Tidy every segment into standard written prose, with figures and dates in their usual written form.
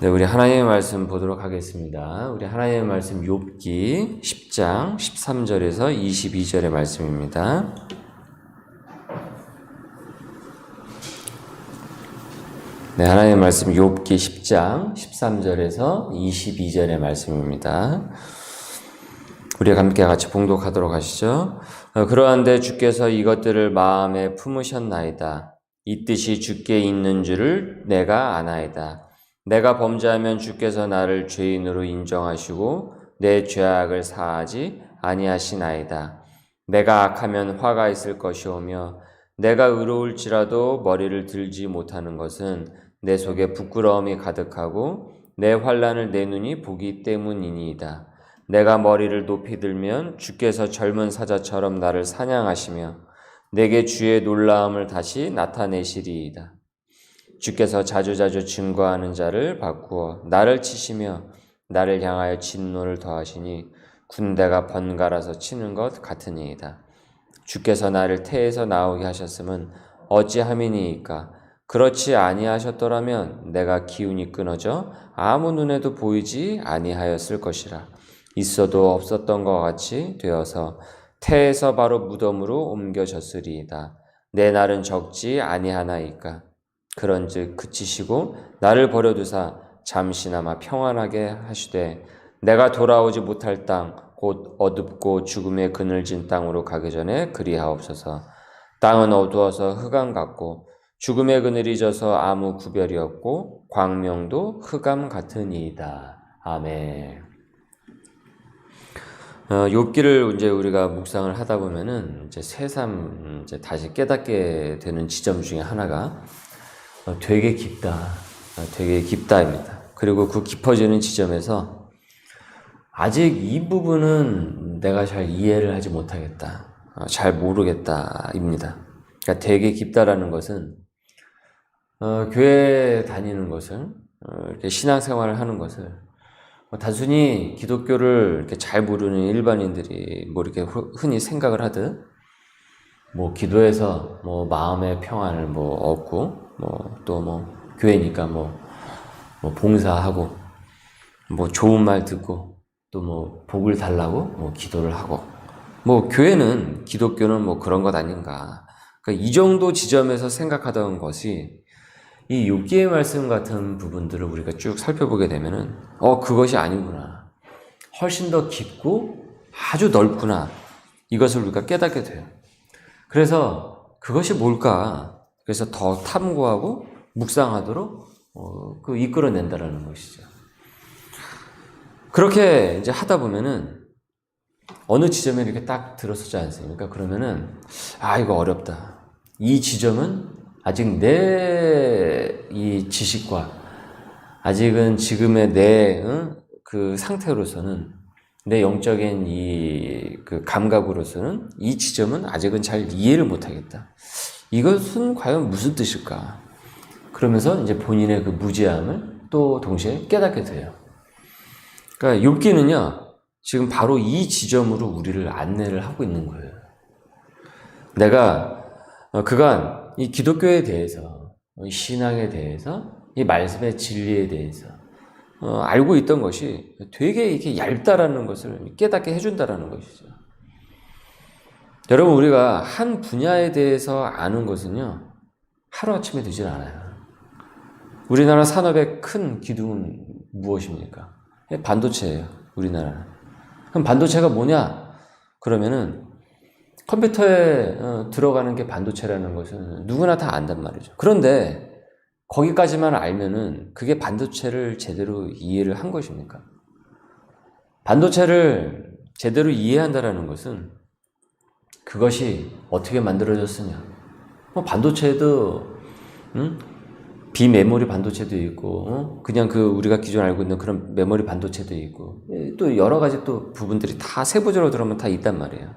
네, 우리 하나님의 말씀 보도록 하겠습니다. 우리 하나님의 말씀 욥기 10장 13절에서 22절의 말씀입니다. 네, 하나님의 말씀 욥기 10장 13절에서 22절의 말씀입니다. 우리가 함께 같이 봉독하도록 하시죠. 그러한데 주께서 이것들을 마음에 품으셨나이다. 이 뜻이 주께 있는 줄을 내가 아나이다. 내가 범죄하면 주께서 나를 죄인으로 인정하시고 내 죄악을 사하지 아니하시나이다. 내가 악하면 화가 있을 것이오며 내가 의로울지라도 머리를 들지 못하는 것은 내 속에 부끄러움이 가득하고 내 환난을 내 눈이 보기 때문이니이다. 내가 머리를 높이 들면 주께서 젊은 사자처럼 나를 사냥하시며 내게 주의 놀라움을 다시 나타내시리이다. 주께서 자주자주 증거하는 자를 바꾸어 나를 치시며 나를 향하여 진노를 더하시니 군대가 번갈아서 치는 것 같으니이다. 주께서 나를 태에서 나오게 하셨음은 어찌함이니이까? 그렇지 아니하셨더라면 내가 기운이 끊어져 아무 눈에도 보이지 아니하였을 것이라. 있어도 없었던 것 같이 되어서 태에서 바로 무덤으로 옮겨졌으리이다. 내 날은 적지 아니하나이까? 그런즉 그치시고 나를 버려두사 잠시나마 평안하게 하시되 내가 돌아오지 못할 땅 곧 어둡고 죽음의 그늘진 땅으로 가기 전에 그리하옵소서. 땅은 어두워서 흑암 같고 죽음의 그늘이 져서 아무 구별이 없고 광명도 흑암 같으니이다. 아멘. 욥기를 이제 우리가 묵상을 하다 보면은 이제 새삼 이제 다시 깨닫게 되는 지점 중에 하나가 되게 깊다입니다. 그리고 그 깊어지는 지점에서 아직 이 부분은 내가 잘 이해를 하지 못하겠다, 잘 모르겠다입니다. 그러니까 되게 깊다라는 것은 교회 다니는 것을 이렇게 신앙생활을 하는 것을 단순히 기독교를 이렇게 잘 모르는 일반인들이 뭐 이렇게 흔히 생각을 하듯 뭐 기도해서 뭐 마음의 평안을 뭐 얻고 또 교회니까 봉사하고 뭐 좋은 말 듣고 또 뭐 복을 달라고 뭐 기도를 하고 교회는 기독교는 뭐 그런 것 아닌가. 그러니까 이 정도 지점에서 생각하던 것이 이 욥기의 말씀 같은 부분들을 우리가 쭉 살펴보게 되면은 그것이 아니구나. 훨씬 더 깊고 아주 넓구나. 이것을 우리가 깨닫게 돼요. 그래서 그것이 뭘까? 그래서 더 탐구하고 묵상하도록 이끌어낸다라는 것이죠. 그렇게 이제 하다 보면은 어느 지점에 이렇게 딱 들어서지 않습니까? 그러면은 이거 어렵다. 이 지점은 아직 내 이 지식과 아직은 지금의 내 그 상태로서는 내 영적인 그 감각으로서는 이 지점은 아직은 잘 이해를 못하겠다. 이것은 과연 무슨 뜻일까? 그러면서 이제 본인의 그 무지함을 또 동시에 깨닫게 돼요. 그러니까 욥기는요, 지금 바로 이 지점으로 우리를 안내를 하고 있는 거예요. 내가 그간 이 기독교에 대해서, 이 신앙에 대해서, 이 말씀의 진리에 대해서 알고 있던 것이 되게 이렇게 얇다라는 것을 깨닫게 해준다라는 것이죠. 여러분, 우리가 한 분야에 대해서 아는 것은요, 하루아침에 되질 않아요. 우리나라 산업의 큰 기둥은 무엇입니까? 반도체예요, 우리나라는. 그럼 반도체가 뭐냐? 그러면은 컴퓨터에 들어가는 게 반도체라는 것은 누구나 다 안단 말이죠. 그런데 거기까지만 알면은 그게 반도체를 제대로 이해를 한 것입니까? 반도체를 제대로 이해한다라는 것은 그것이 어떻게 만들어졌으냐. 반도체도 비메모리 반도체도 있고 그냥 우리가 기존 알고 있는 그런 메모리 반도체도 있고 또 여러 가지 또 부분들이 다 세부적으로 들어오면 다 있단 말이에요.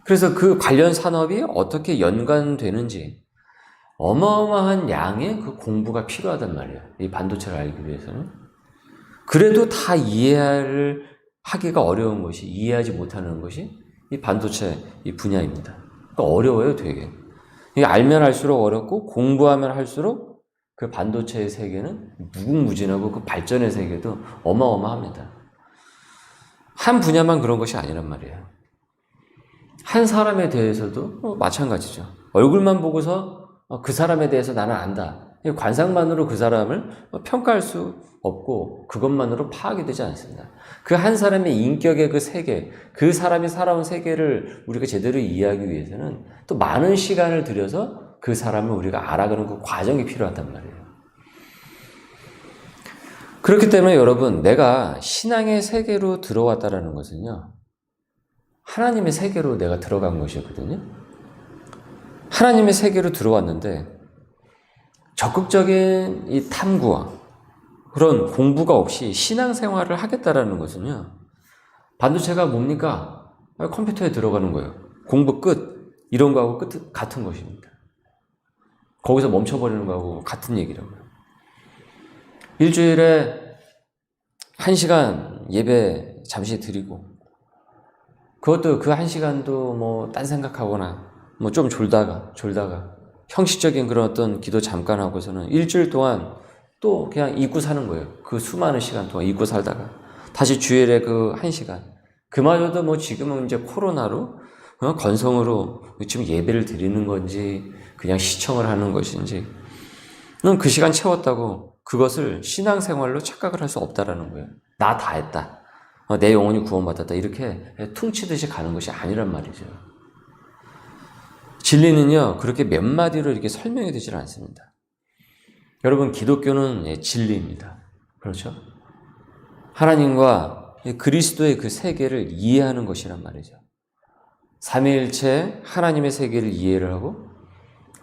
그래서 그 관련 산업이 어떻게 연관되는지 어마어마한 양의 그 공부가 필요하단 말이에요. 이 반도체를 알기 위해서는. 그래도 다 이해를 하기가 어려운 것이, 이해하지 못하는 것이 이 반도체 이 분야입니다. 그러니까 어려워요, 되게. 알면 할수록 어렵고 공부하면 할수록 그 반도체의 세계는 무궁무진하고 그 발전의 세계도 어마어마합니다. 한 분야만 그런 것이 아니란 말이에요. 한 사람에 대해서도 마찬가지죠. 얼굴만 보고서 그 사람에 대해서 나는 안다. 관상만으로 그 사람을 평가할 수 없고 그것만으로 파악이 되지 않습니다. 그 한 사람의 인격의 그 세계, 그 사람이 살아온 세계를 우리가 제대로 이해하기 위해서는 또 많은 시간을 들여서 그 사람을 우리가 알아가는 그 과정이 필요하단 말이에요. 그렇기 때문에 여러분, 내가 신앙의 세계로 들어왔다라는 것은요, 하나님의 세계로 내가 들어간 것이거든요. 하나님의 세계로 들어왔는데 적극적인 이 탐구와 그런 공부가 없이 신앙생활을 하겠다라는 것은요, 반도체가 뭡니까? 컴퓨터에 들어가는 거예요. 공부 끝. 이런 거하고 같은 것입니다. 거기서 멈춰버리는 거하고 같은 얘기라고요. 일주일에 1시간 예배 잠시 드리고, 그것도 그 1시간도 뭐 딴 생각하거나 뭐 좀 졸다가 형식적인 그런 어떤 기도 잠깐 하고서는 일주일 동안 또 그냥 잊고 사는 거예요. 그 수많은 시간 동안 잊고 살다가 다시 주일에 그 1시간. 그마저도 뭐 지금은 이제 코로나로 건성으로 지금 예배를 드리는 건지 그냥 시청을 하는 것인지 그 시간 채웠다고 그것을 신앙생활로 착각을 할 수 없다라는 거예요. 나 다 했다. 내 영혼이 구원받았다. 이렇게 퉁치듯이 가는 것이 아니란 말이죠. 진리는요, 그렇게 몇 마디로 이렇게 설명이 되질 않습니다. 여러분, 기독교는 진리입니다. 그렇죠? 하나님과 그리스도의 그 세계를 이해하는 것이란 말이죠. 삼위일체 하나님의 세계를 이해를 하고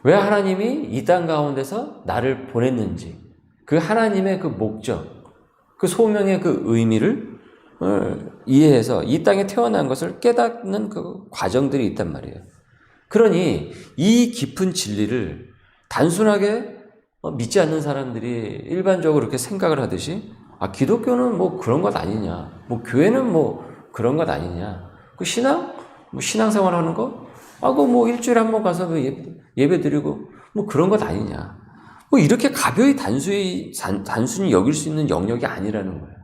왜 하나님이 이 땅 가운데서 나를 보냈는지 그 하나님의 그 목적, 그 소명의 그 의미를 이해해서 이 땅에 태어난 것을 깨닫는 그 과정들이 있단 말이에요. 그러니 이 깊은 진리를 단순하게 믿지 않는 사람들이 일반적으로 그렇게 생각을 하듯이 기독교는 뭐 그런 것 아니냐, 뭐 교회는 뭐 그런 것 아니냐, 그 신앙? 뭐 신앙생활 하는 거? 그거 뭐 일주일에 한 번 가서 예배 드리고 뭐 그런 것 아니냐. 뭐 이렇게 가벼이 단순히 여길 수 있는 영역이 아니라는 거예요.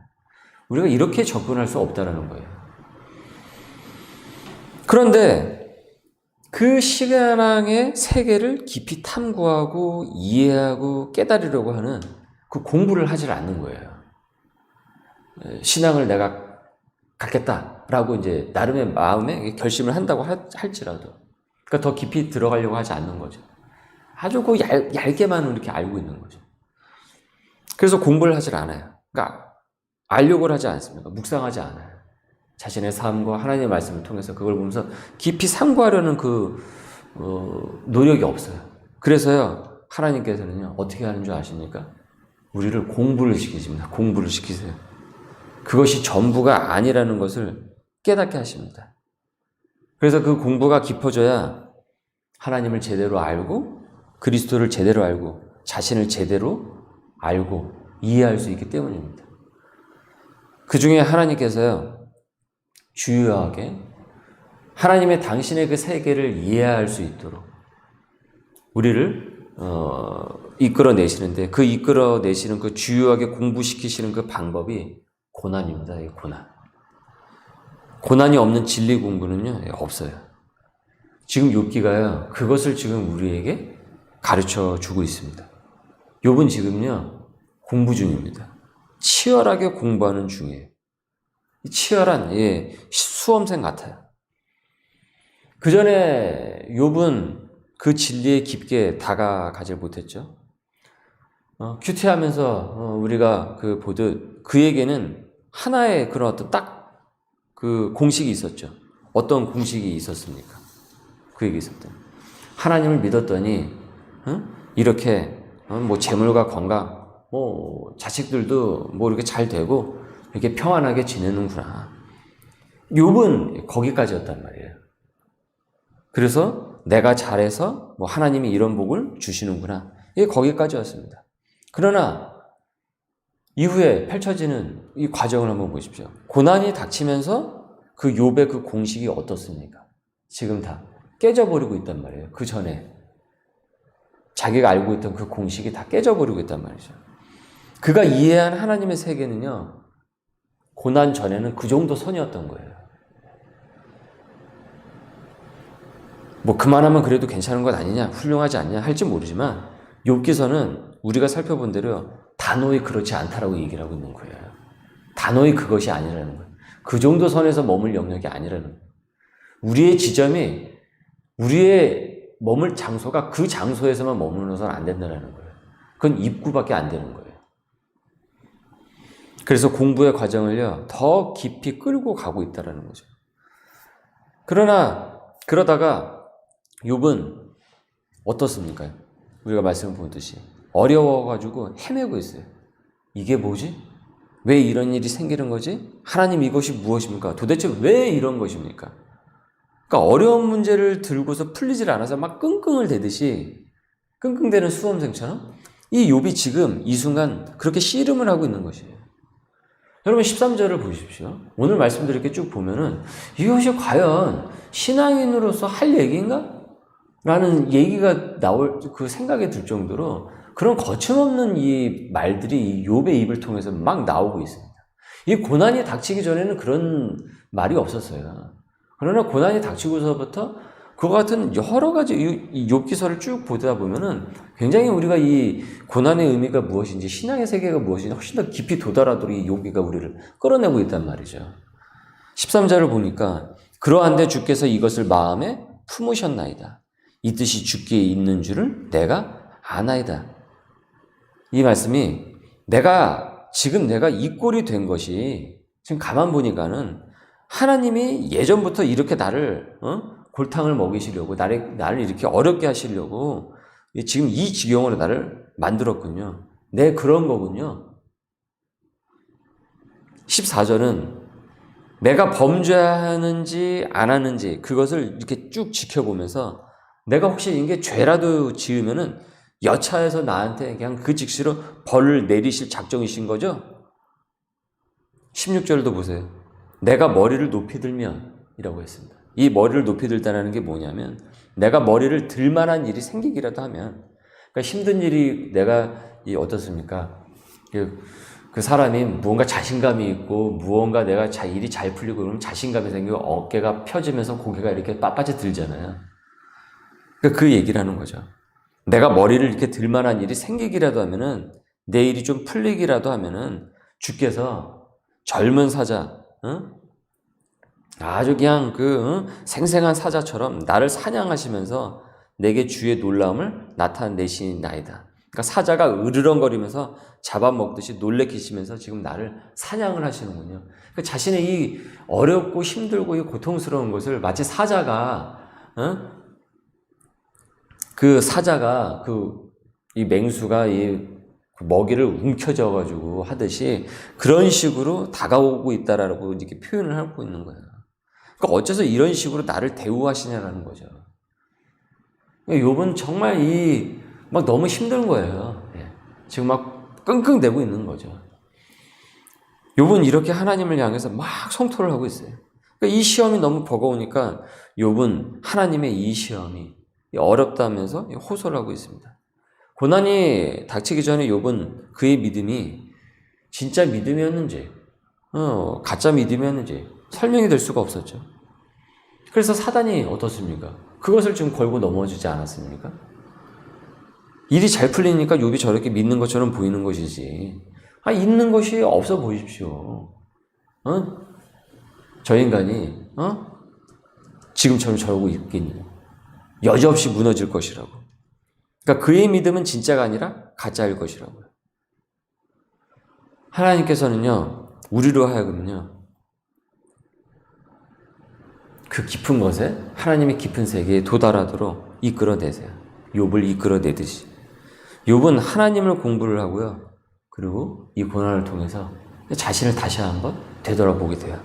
우리가 이렇게 접근할 수 없다라는 거예요. 그런데 그 신앙의 세계를 깊이 탐구하고 이해하고 깨달으려고 하는 그 공부를 하질 않는 거예요. 신앙을 내가 갖겠다라고 이제 나름의 마음에 결심을 한다고 할지라도, 그러니까 더 깊이 들어가려고 하지 않는 거죠. 아주 그 얇게만 이렇게 알고 있는 거죠. 그래서 공부를 하질 않아요. 그러니까 알려고 하지 않습니다. 묵상하지 않아요. 자신의 삶과 하나님의 말씀을 통해서 그걸 보면서 깊이 상고하려는 노력이 없어요. 그래서요, 하나님께서는요, 어떻게 하는 줄 아십니까? 우리를 공부를 시키십니다. 공부를 시키세요. 그것이 전부가 아니라는 것을 깨닫게 하십니다. 그래서 그 공부가 깊어져야 하나님을 제대로 알고 그리스도를 제대로 알고 자신을 제대로 알고 이해할 수 있기 때문입니다. 그 중에 하나님께서요, 주요하게 하나님의 당신의 그 세계를 이해할 수 있도록 우리를 이끌어내시는데, 그 이끌어내시는 그 주요하게 공부시키시는 그 방법이 고난입니다. 이 고난. 고난이 없는 진리 공부는요, 없어요. 지금 욥기가요, 그것을 지금 우리에게 가르쳐 주고 있습니다. 욥은 지금요, 공부 중입니다. 치열하게 공부하는 중이에요. 치열한 수험생 같아요. 그 전에 욥은 그 진리에 깊게 다가가질 못했죠. 큐티하면서 우리가 보듯 그에게는 하나의 그런 어떤 딱 그 공식이 있었죠. 어떤 공식이 있었습니까? 그에게 있었던 하나님을 믿었더니 이렇게 뭐 재물과 건강, 뭐 자식들도 뭐 이렇게 잘 되고 이렇게 평안하게 지내는구나. 욥은 거기까지였단 말이에요. 그래서 내가 잘해서 뭐 하나님이 이런 복을 주시는구나. 이게 거기까지였습니다. 그러나 이후에 펼쳐지는 이 과정을 한번 보십시오. 고난이 닥치면서 그 욥의 그 공식이 어떻습니까? 지금 다 깨져버리고 있단 말이에요. 그 전에. 자기가 알고 있던 그 공식이 다 깨져버리고 있단 말이죠. 그가 이해한 하나님의 세계는요, 고난 전에는 그 정도 선이었던 거예요. 뭐 그만하면 그래도 괜찮은 것 아니냐, 훌륭하지 않냐 할지 모르지만 욥기서는 우리가 살펴본 대로 단호히 그렇지 않다라고 얘기를 하고 있는 거예요. 단호히 그것이 아니라는 거예요. 그 정도 선에서 머물 영역이 아니라는 거예요. 우리의 지점이, 우리의 머물 장소가 그 장소에서만 머무르서는 안 된다는 거예요. 그건 입구밖에 안 되는 거예요. 그래서 공부의 과정을요, 더 깊이 끌고 가고 있다는 거죠. 그러다가 욥은 어떻습니까? 우리가 말씀을 보듯이 어려워가지고 헤매고 있어요. 이게 뭐지? 왜 이런 일이 생기는 거지? 하나님 이것이 무엇입니까? 도대체 왜 이런 것입니까? 그러니까 어려운 문제를 들고서 풀리질 않아서 막 끙끙을 대듯이, 끙끙대는 수험생처럼 이 욥이 지금 이 순간 그렇게 씨름을 하고 있는 것이에요. 여러분 13절을 보십시오. 오늘 말씀들 이렇게 쭉 보면은 이것이 과연 신앙인으로서 할 얘기인가? 라는 얘기가 나올, 그 생각이 들 정도로 그런 거침없는 이 말들이 이 욥의 입을 통해서 막 나오고 있습니다. 이 고난이 닥치기 전에는 그런 말이 없었어요. 그러나 고난이 닥치고서부터 그와 같은 여러 가지 이 욥기서를 쭉 보다 보면은 굉장히 우리가 이 고난의 의미가 무엇인지, 신앙의 세계가 무엇인지 훨씬 더 깊이 도달하도록 이 욥기가 우리를 끌어내고 있단 말이죠. 13절을 보니까 그러한데 주께서 이것을 마음에 품으셨나이다. 이 뜻이 주께 있는 줄을 내가 아나이다. 이 말씀이 지금 내가 이 꼴이 된 것이 지금 가만 보니까는 하나님이 예전부터 이렇게 나를 골탕을 먹이시려고 나를 이렇게 어렵게 하시려고 지금 이 지경으로 나를 만들었군요. 네, 그런 거군요. 14절은 내가 범죄하는지 안 하는지 그것을 이렇게 쭉 지켜보면서 내가 혹시 이게 죄라도 지으면은 여차해서 나한테 그냥 그 즉시로 벌을 내리실 작정이신 거죠? 16절도 보세요. 내가 머리를 높이 들면 이라고 했습니다. 이 머리를 높이 들다라는 게 뭐냐면 내가 머리를 들 만한 일이 생기기라도 하면, 그러니까 힘든 일이 어떻습니까? 그 사람이 무언가 자신감이 있고 무언가 내가 일이 잘 풀리고 그러면 자신감이 생기고 어깨가 펴지면서 고개가 이렇게 빳빳이 들잖아요. 그 얘기를 하는 거죠. 내가 머리를 이렇게 들 만한 일이 생기기라도 하면은, 내 일이 좀 풀리기라도 하면은 주께서 젊은 사자, 아주 그냥 생생한 사자처럼 나를 사냥하시면서 내게 주의 놀라움을 나타내시나이다. 그러니까 사자가 으르렁거리면서 잡아먹듯이 놀래키시면서 지금 나를 사냥을 하시는군요. 그러니까 자신의 이 어렵고 힘들고 이 고통스러운 것을 마치 사자가, 이 맹수가 이 먹이를 움켜쥐어가지고 하듯이 그런 식으로 다가오고 있다라고 이렇게 표현을 하고 있는 거예요. 그러니까 어째서 이런 식으로 나를 대우하시냐라는 거죠. 욥은 정말 막 너무 힘든 거예요. 지금 막 끙끙대고 있는 거죠. 욥은 이렇게 하나님을 향해서 막 성토를 하고 있어요. 그러니까 이 시험이 너무 버거우니까 욥은 하나님의 이 시험이 어렵다면서 호소를 하고 있습니다. 고난이 닥치기 전에 욥은 그의 믿음이 진짜 믿음이었는지, 가짜 믿음이었는지 설명이 될 수가 없었죠. 그래서 사단이 어떻습니까? 그것을 지금 걸고 넘어지지 않았습니까? 일이 잘 풀리니까 욥이 저렇게 믿는 것처럼 보이는 것이지. 있는 것이 없어 보십시오. 저 인간이, 지금처럼 저러고 있겠냐. 여지없이 무너질 것이라고. 그러니까 그의 믿음은 진짜가 아니라 가짜일 것이라고요. 하나님께서는요, 우리로 하여금요, 그 깊은 것에, 하나님의 깊은 세계에 도달하도록 이끌어내세요. 욥을 이끌어내듯이. 욥은 하나님을 공부를 하고요, 그리고 이 고난을 통해서 자신을 다시 한번 되돌아보게 돼요.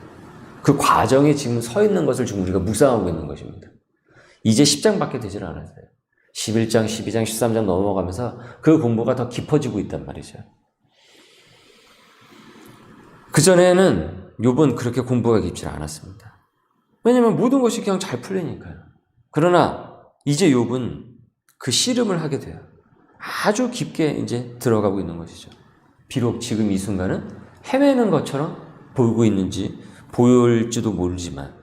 그 과정에 지금 서 있는 것을 지금 우리가 묵상하고 있는 것입니다. 이제 10장밖에 되질 않았어요. 11장, 12장, 13장 넘어가면서 그 공부가 더 깊어지고 있단 말이죠. 그전에는 욥은 그렇게 공부가 깊지 않았습니다. 왜냐하면 모든 것이 그냥 잘 풀리니까요. 그러나 이제 욥은 그 씨름을 하게 돼요. 아주 깊게 이제 들어가고 있는 것이죠. 비록 지금 이 순간은 헤매는 것처럼 보이고 있는지 보일지도 모르지만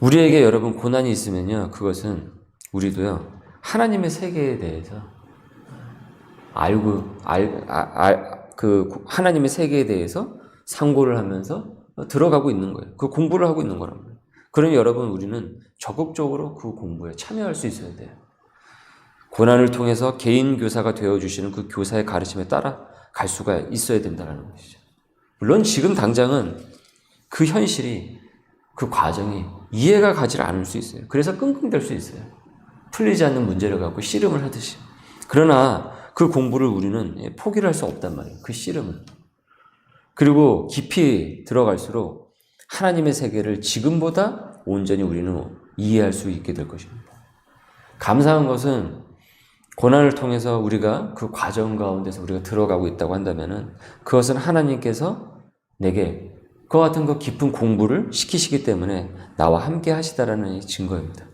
우리에게 여러분 고난이 있으면요, 그것은 우리도요 하나님의 세계에 대해서 그 하나님의 세계에 대해서 상고를 하면서 들어가고 있는 거예요. 그 공부를 하고 있는 거란 말이에요. 그러니 여러분 우리는 적극적으로 그 공부에 참여할 수 있어야 돼요. 고난을 통해서 개인 교사가 되어주시는 그 교사의 가르침에 따라 갈 수가 있어야 된다는 것이죠. 물론 지금 당장은 그 현실이, 그 과정이 이해가 가지 않을 수 있어요. 그래서 끙끙댈 수 있어요. 풀리지 않는 문제를 갖고 씨름을 하듯이. 그러나 그 공부를 우리는 포기를 할 수 없단 말이에요. 그 씨름은. 그리고 깊이 들어갈수록 하나님의 세계를 지금보다 온전히 우리는 이해할 수 있게 될 것입니다. 감사한 것은 고난을 통해서 우리가 그 과정 가운데서 우리가 들어가고 있다고 한다면은 그것은 하나님께서 내게 그와 같은 그 깊은 공부를 시키시기 때문에 나와 함께 하시다라는 증거입니다.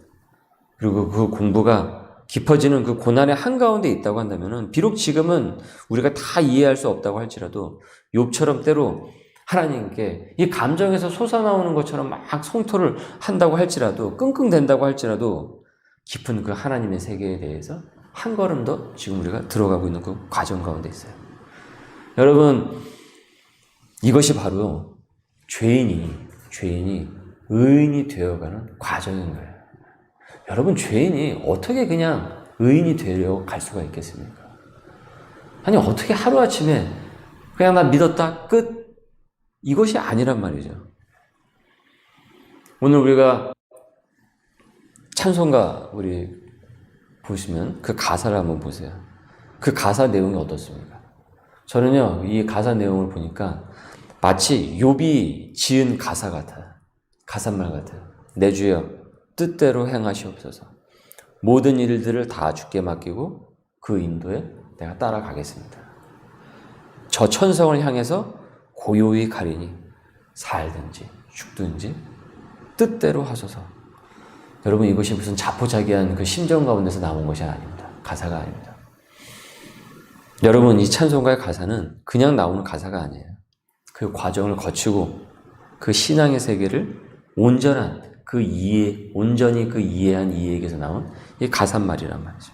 그리고 그 공부가 깊어지는 그 고난의 한가운데 있다고 한다면은 비록 지금은 우리가 다 이해할 수 없다고 할지라도 욥처럼 때로 하나님께 이 감정에서 솟아나오는 것처럼 막 성토를 한다고 할지라도 끙끙댄다고 할지라도 깊은 그 하나님의 세계에 대해서 한 걸음 더 지금 우리가 들어가고 있는 그 과정 가운데 있어요. 여러분, 이것이 바로 죄인이 의인이 되어가는 과정인 거예요. 여러분, 죄인이 어떻게 그냥 의인이 되려 갈 수가 있겠습니까? 아니, 어떻게 하루아침에 그냥 나 믿었다, 끝. 이것이 아니란 말이죠. 오늘 우리가 찬송가 우리 보시면 그 가사를 한번 보세요. 그 가사 내용이 어떻습니까? 저는요, 이 가사 내용을 보니까 마치 욥이 지은 가사 같아요. 가사말 같아요. 내 주여 뜻대로 행하시옵소서. 모든 일들을 다 주께 맡기고 그 인도에 내가 따라가겠습니다. 저 천성을 향해서 고요히 가리니 살든지 죽든지 뜻대로 하소서. 여러분, 이것이 무슨 자포자기한 그 심정 가운데서 나온 것이 아닙니다. 가사가 아닙니다. 여러분, 이 찬송가의 가사는 그냥 나오는 가사가 아니에요. 그 과정을 거치고 그 신앙의 세계를 온전한 그 이해, 온전히 그 이해한 이해에게서 나온 이 가사말이란 말이죠.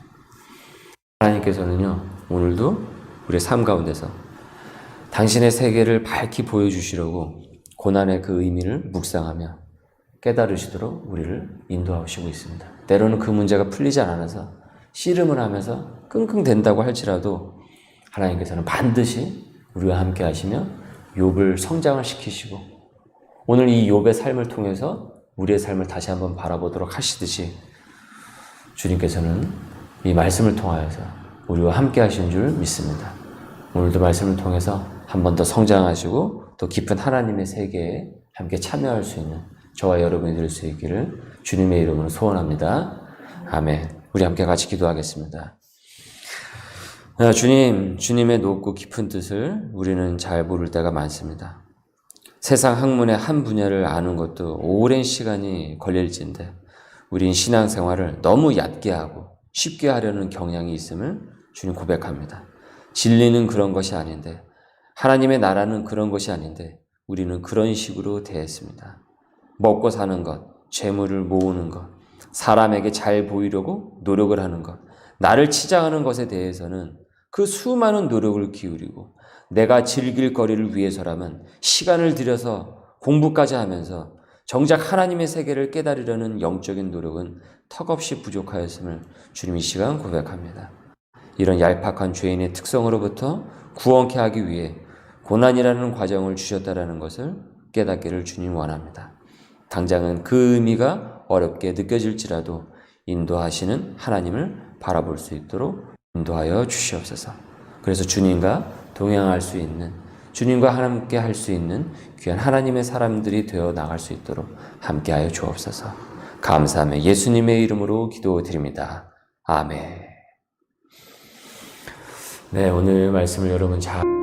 하나님께서는요, 오늘도 우리의 삶 가운데서 당신의 세계를 밝히 보여주시려고 고난의 그 의미를 묵상하며 깨달으시도록 우리를 인도하시고 있습니다. 때로는 그 문제가 풀리지 않아서 씨름을 하면서 끙끙댄다고 할지라도 하나님께서는 반드시 우리와 함께 하시며 욥을 성장을 시키시고 오늘 이 욥의 삶을 통해서 우리의 삶을 다시 한번 바라보도록 하시듯이 주님께서는 이 말씀을 통하여서 우리와 함께 하신 줄 믿습니다. 오늘도 말씀을 통해서 한 번 더 성장하시고 또 깊은 하나님의 세계에 함께 참여할 수 있는 저와 여러분이 될 수 있기를 주님의 이름으로 소원합니다. 아멘. 우리 함께 같이 기도하겠습니다. 주님, 주님의 높고 깊은 뜻을 우리는 잘 모를 때가 많습니다. 세상 학문의 한 분야를 아는 것도 오랜 시간이 걸릴진데 우린 신앙생활을 너무 얕게 하고 쉽게 하려는 경향이 있음을 주님 고백합니다. 진리는 그런 것이 아닌데 하나님의 나라는 그런 것이 아닌데 우리는 그런 식으로 대했습니다. 먹고 사는 것, 재물을 모으는 것, 사람에게 잘 보이려고 노력을 하는 것, 나를 치장하는 것에 대해서는 그 수많은 노력을 기울이고 내가 즐길 거리를 위해서라면 시간을 들여서 공부까지 하면서 정작 하나님의 세계를 깨달으려는 영적인 노력은 턱없이 부족하였음을 주님 이 시간 고백합니다. 이런 얄팍한 죄인의 특성으로부터 구원케 하기 위해 고난이라는 과정을 주셨다라는 것을 깨닫기를 주님 원합니다. 당장은 그 의미가 어렵게 느껴질지라도 인도하시는 하나님을 바라볼 수 있도록 인도하여 주시옵소서. 그래서 주님과 동행할 수 있는, 주님과 함께 할 수 있는 귀한 하나님의 사람들이 되어 나갈 수 있도록 함께하여 주옵소서. 감사하며 예수님의 이름으로 기도드립니다. 아멘. 네, 오늘 말씀을 여러분 잘